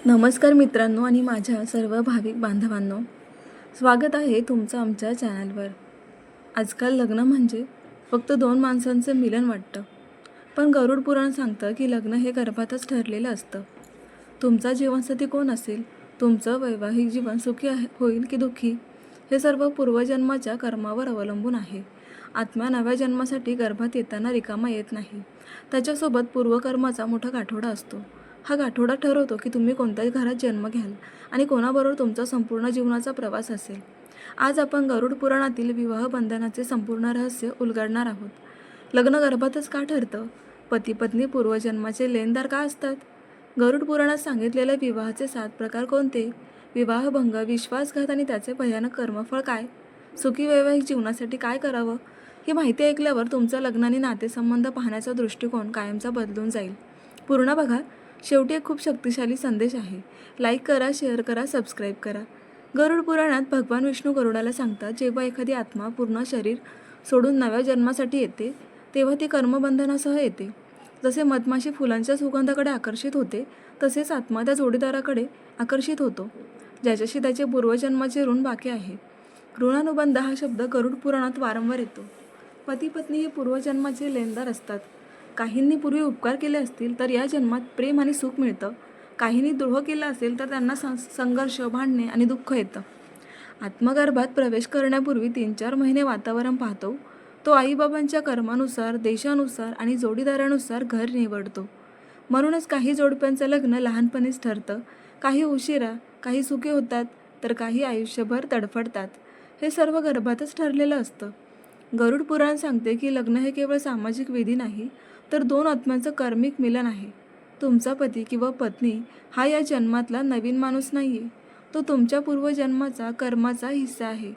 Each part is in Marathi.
नमस्कार मित्रांनो आणि माझ्या सर्व भाविक बांधवांनो, स्वागत आहे तुमचं आमच्या चॅनलवर. आजकाल लग्न म्हणजे फक्त दोन माणसांचं मिलन वाटतं, पण गरुड पुराण सांगतं की लग्न हे गर्भातच ठरलेलं असतं. तुमचा जीवनसाथी कोण असेल, तुमचं वैवाहिक जीवन सुखी होईल की दुःखी, हे सर्व पूर्वजन्माच्या कर्मावर अवलंबून आहे. आत्मा नव्या जन्मासाठी गर्भात येताना रिकामा येत नाही. त्याच्यासोबत पूर्वकर्माचा मोठा गाठोडा असतो. हा गाठोडा ठरवतो की तुम्ही कोणत्या घरात जन्म घ्याल आणि कोणाबरोबर तुमचा संपूर्ण जीवनाचा प्रवास असेल. आज आपण गरुड पुराणातील विवाह बंधनाचे संपूर्ण रहस्य उलगडणार आहोत. लग्न गर्भातच का ठरतं? पती पत्नी पूर्वजन्माचे लेनदार का असतात? गरुड पुराणात सांगितलेल्या विवाहाचे 7 प्रकार कोणते? विवाहभंग, विश्वासघात आणि त्याचे भयानक कर्मफळ काय? सुखी वैवाहिक जीवनासाठी काय करावं? ही माहिती ऐकल्यावर तुमचा लग्न आणि नातेसंबंध पाहण्याचा दृष्टिकोन कायमचा बदलून जाईल. पूर्ण बघा. शेवटी एक खूप शक्तिशाली संदेश आहे. लाईक करा, शेअर करा, सबस्क्राईब करा. गरुड पुराणात भगवान विष्णू गरुडाला सांगतात, जेव्हा एखादी आत्मा पूर्ण शरीर सोडून नव्या जन्मासाठी येते तेव्हा ती कर्मबंधनासह येते. जसे मधमाशी फुलांच्या सुगंधाकडे आकर्षित होते, तसेच आत्मा त्या जोडीदाराकडे आकर्षित होतो ज्याच्याशी त्याचे पूर्वजन्माचे ऋण बाकी आहे. ऋणानुबंध हा शब्द गरुड पुराणात वारंवार येतो. पती पत्नी हे पूर्वजन्माचे लेनदार असतात. काहींनी पूर्वी उपकार केले असतील तर या जन्मात प्रेम आणि सुख मिळतं. काहींनी द्रोह केला असेल तर त्यांना संघर्ष, भांडणे आणि दुःख येतं. आत्मगर्भात प्रवेश करण्यापूर्वी 3-4 महिने वातावरण पाहतो. तो आईबाबांच्या कर्मानुसार, देशानुसार आणि जोडीदारानुसार घर निवडतो. म्हणूनच काही जोडप्यांचं लग्न लहानपणीच ठरतं, काही उशिरा, काही सुखी होतात तर काही आयुष्यभर तडफडतात. हे सर्व गर्भातच ठरलेलं असतं. गरुड पुराण सांगते की लग्न हे केवळ सामाजिक विधी नाही, तर 2 आत्म्यांचं कार्मिक मिलन आहे. तुमचा पती किंवा पत्नी हा या जन्मातला नवीन माणूस नाहीये, तो तुमच्या पूर्वजन्माचा कर्माचा हिस्सा आहे.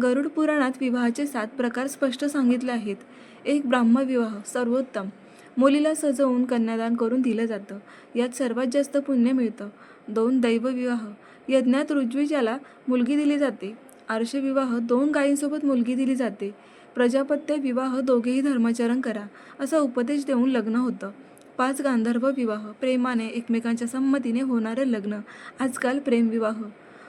गरुड पुराणात विवाहाचे 7 प्रकार स्पष्ट सांगितले आहेत. 1. ब्राह्मविवाह, सर्वोत्तम. मुलीला सजवून कन्यादान करून दिलं जातं, यात सर्वात जास्त पुण्य मिळतं. 2. दैवविवाह, यज्ञात ऋत्विजाला मुलगी दिली जाते. आर्षविवाह, 2 गायींसोबत मुलगी दिली जाते. प्रजापत्य विवाह, दोघेही धर्माचरण करा असा उपदेश देऊन लग्न होतं. 5. गांधर्व विवाह, प्रेमाने एकमेकांच्या संमतीने होणारं लग्न, आजकाल प्रेमविवाह.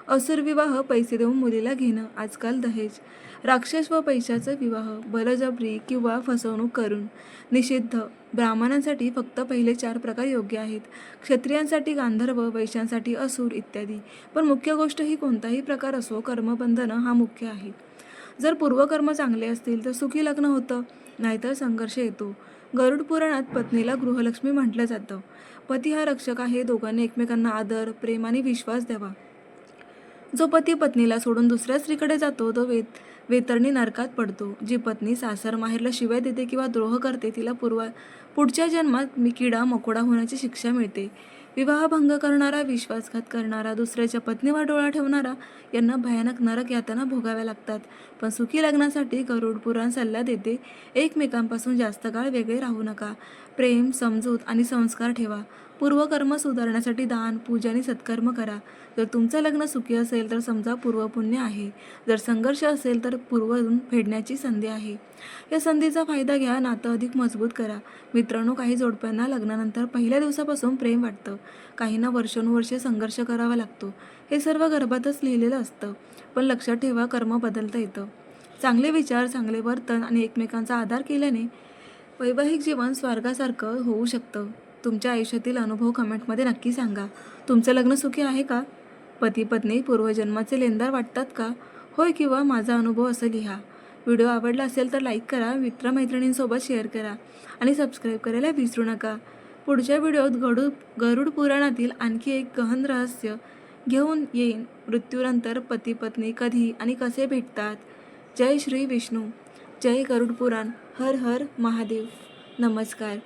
असुर विवाह, पैसे देऊन मुलीला घेणं, आजकाल दहेज. राक्षस व पैशाचा विवाह, बळजबरी किंवा फसवणूक करून, निषिद्ध. ब्राह्मणांसाठी फक्त पहिले 4 प्रकार योग्य आहेत. क्षत्रियांसाठी गांधर्व, वैश्यांसाठी असुर इत्यादी. पण मुख्य गोष्ट ही कोणताही प्रकार असो, कर्मबंधन हा मुख्य आहे. जर पूर्वकर्म चांगले असतील तर सुखी लग्न होतं, नाहीतर संघर्ष येतो. गरुड पुराणात पत्नीला गृहलक्ष्मी म्हटलं जातं. पती हा रक्षक आहे. दोघांनी एकमेकांना आदर, प्रेम आणि विश्वास द्यावा. जो पती पत्नीला सोडून दुसऱ्या स्त्रीकडे जातो तो वेतरणी नरकात पडतो. जी पत्नी सासर माहेरला शिव्या देते किंवा द्रोह करते तिला पुढच्या जन्मात किडा मकोडा होण्याची शिक्षा मिळते. विवाहभंग करणारा, विश्वासघात करणारा, दुसऱ्याच्या पत्नीवर डोळा ठेवणारा यांना भयानक नरक यातना भोगाव्या लागतात. पण सुखी लग्नासाठी गरुड पुराण सल्ला देते, एकमेकांपासून जास्त काळ वेगळे राहू नका. प्रेम, समजूत आणि संस्कार ठेवा. पूर्वकर्म सुधारण्यासाठी दान, पूजा आणि सत्कर्म करा. जर तुमचं लग्न सुखी असेल तर समजा पूर्वपुण्य आहे. जर संघर्ष असेल तर पूर्वजून फेडण्याची संधी आहे. या संधीचा फायदा घ्या, नातं अधिक मजबूत करा. मित्रांनो, काही जोडप्यांना लग्नानंतर पहिल्या दिवसापासून प्रेम वाटतं, काहींना वर्षानुवर्षे संघर्ष करावा लागतो. हे सर्व गर्भातच लिहिलेलं असतं. पण लक्षात ठेवा, कर्म बदलता येतं. चांगले विचार, चांगले वर्तन आणि एकमेकांचा आदर केल्याने वैवाहिक जीवन स्वर्गासारखं होऊ शकतं. तुमच्या आयुष्यातील अनुभव कमेंटमध्ये नक्की सांगा. तुमचं लग्न सुखी आहे का? पती पत्नी पूर्वजन्माचे लेनदार वाटतात का? होय किंवा माझा अनुभव असं लिहा. व्हिडिओ आवडला असेल तर लाईक करा, मित्रमैत्रिणींसोबत शेअर करा आणि सबस्क्राईब करायला विसरू नका. पुढच्या व्हिडिओत गरुड पुराणातील आणखी एक गहन रहस्य घेऊन येईन. मृत्यूनंतर पती पत्नी कधी आणि कसे भेटतात. जय श्री विष्णू, जय गरुड पुराण. हर हर महादेव. नमस्कार.